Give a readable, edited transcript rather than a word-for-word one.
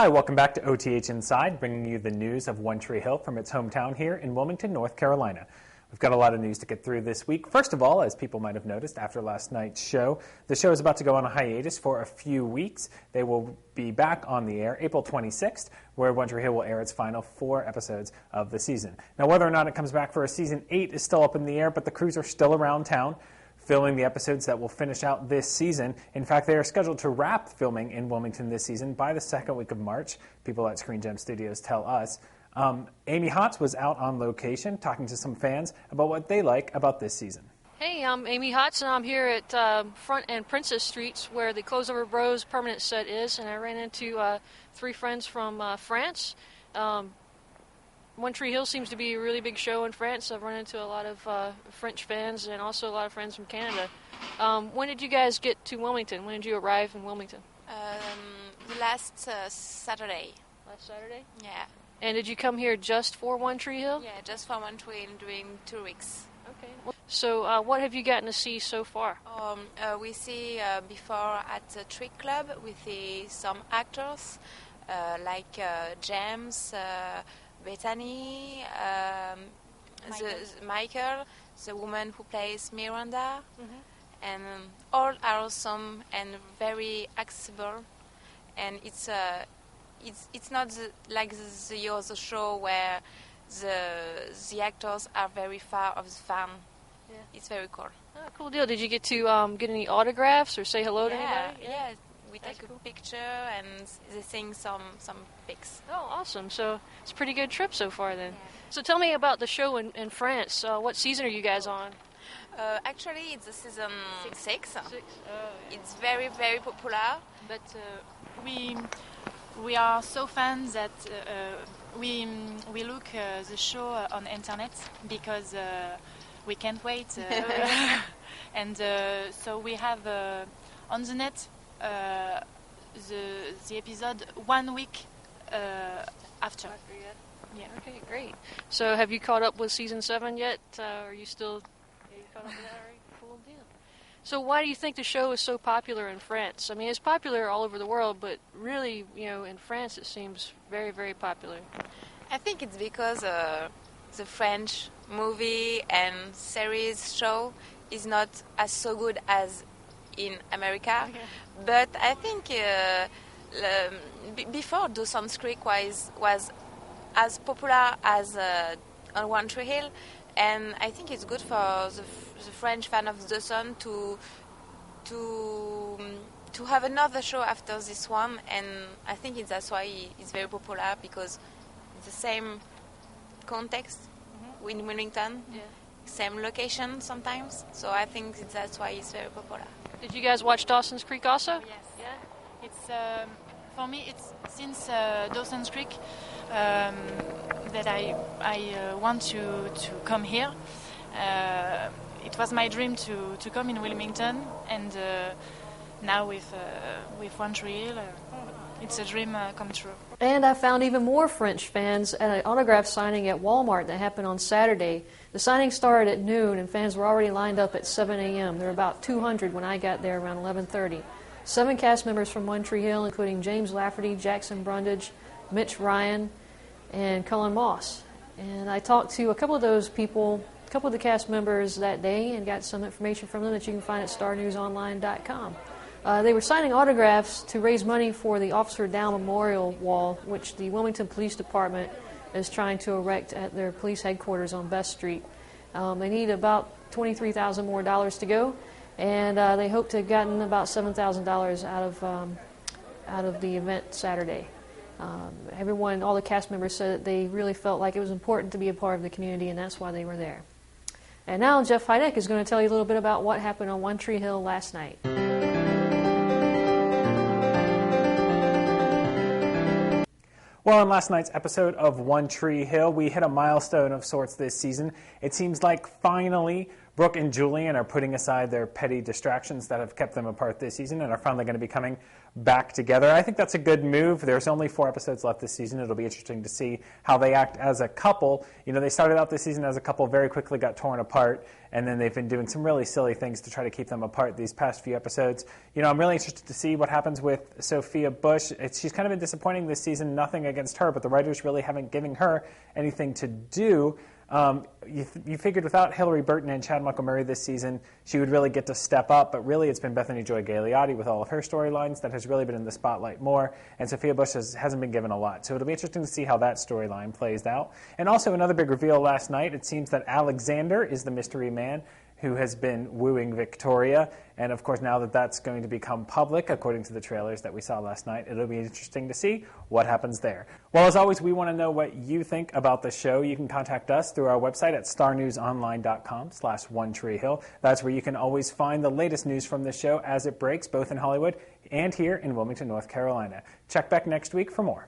Hi, welcome back to OTH Inside, bringing you the news of One Tree Hill from its hometown here in Wilmington, North Carolina. We've got a lot of news to get through this week. First of all, as people might have noticed after last night's show, the show is about to go on a hiatus for a few weeks. They will be back on the air April 26th, where One Tree Hill will air its final 4 episodes of the season. Now, whether or not it comes back for a season 8 is still up in the air, but the crews are still around town filming the episodes that will finish out this season. In fact, they are scheduled to wrap filming in Wilmington this season by the second week of March, people at Screen Gem Studios tell us. Amy Hotz was out on location talking to some fans about what they like about this season. Hey, I'm Amy Hotz, and I'm here at Front and Princess Streets where the Close Over Bros permanent set is, and I ran into 3 friends from France. One Tree Hill seems to be a really big show in France. I've run into a lot of French fans and also a lot of friends from Canada. When did you guys get to Wilmington? When did you arrive in Wilmington? Last Saturday. Last Saturday? Yeah. And did you come here just for One Tree Hill? Yeah, just for One Tree Hill during 2 weeks. Okay. So what have you gotten to see so far? We see before at the Trick Club, we see some actors like James, Bethany, Michael, the woman who plays Miranda, and all are awesome and very accessible. And it's not like the other show where the actors are very far of the fan. Yeah. It's very cool. Oh, cool deal. Did you get to get any autographs or say hello to anybody? Yeah. We take a picture and they sing some pics. Oh, awesome. So it's a pretty good trip so far then. Yeah. So tell me about the show in France. What season are you guys on? Actually, it's the season 6. Oh, yeah. It's very, very popular. But we are so fans that we look the show on internet because we can't wait. And so we have on the net the episode 1 week after. Yeah. Okay, great. So have you caught up with season 7 yet? Are you still caught up with that already? Cool deal. So why do you think the show is so popular in France? I mean, it's popular all over the world, but really, in France it seems very, very popular. I think it's because the French movie and series show is not as so good as in America. Okay. But I think before Dawson's Creek was as popular as on One Tree Hill, and I think it's good for the French fan of Dawson to have another show after this one, and I think that's why it's very popular, because it's the same context in Wilmington, same location sometimes, so I think that's why it's very popular. Did you guys watch Dawson's Creek also? Yes. Yeah. It's for me. It's since Dawson's Creek that I want to come here. It was my dream to come in Wilmington, and now with One Tree Hill, it's a dream come true. And I found even more French fans at an autograph signing at Walmart that happened on Saturday. The signing started at noon, and fans were already lined up at 7 a.m. There were about 200 when I got there around 11:30. 7 cast members from One Tree Hill, including James Lafferty, Jackson Brundage, Mitch Ryan, and Cullen Moss. And I talked to a couple of those people, a couple of the cast members that day, and got some information from them that you can find at starnewsonline.com. They were signing autographs to raise money for the Officer Dow Memorial Wall, which the Wilmington Police Department is trying to erect at their police headquarters on Best Street. They need about $23,000 more to go, and they hope to have gotten about $7,000 out of the event Saturday. All the cast members said that they really felt like it was important to be a part of the community, and that's why they were there. And now Jeff Heideck is going to tell you a little bit about what happened on One Tree Hill last night. Well, on last night's episode of One Tree Hill, we hit a milestone of sorts this season. It seems like finally Brooke and Julian are putting aside their petty distractions that have kept them apart this season and are finally going to be coming back together. I think that's a good move. There's only 4 episodes left this season. It'll be interesting to see how they act as a couple. You know, they started out this season as a couple, very quickly got torn apart, and then they've been doing some really silly things to try to keep them apart these past few episodes. You know, I'm really interested to see what happens with Sophia Bush. She's kind of been disappointing this season, nothing against her, but the writers really haven't given her anything to do. You figured without Hillary Burton and Chad Michael Murray this season, she would really get to step up, but really it's been Bethany Joy Gailiotti with all of her storylines that has really been in the spotlight more, and Sophia Bush hasn't been given a lot. So it'll be interesting to see how that storyline plays out. And also another big reveal last night, it seems that Alexander is the mystery man who has been wooing Victoria. And of course, now that that's going to become public, according to the trailers that we saw last night, it'll be interesting to see what happens there. Well, as always, we want to know what you think about the show. You can contact us through our website at starnewsonline.com/OneTreeHill. That's where you can always find the latest news from the show as it breaks, both in Hollywood and here in Wilmington, North Carolina. Check back next week for more.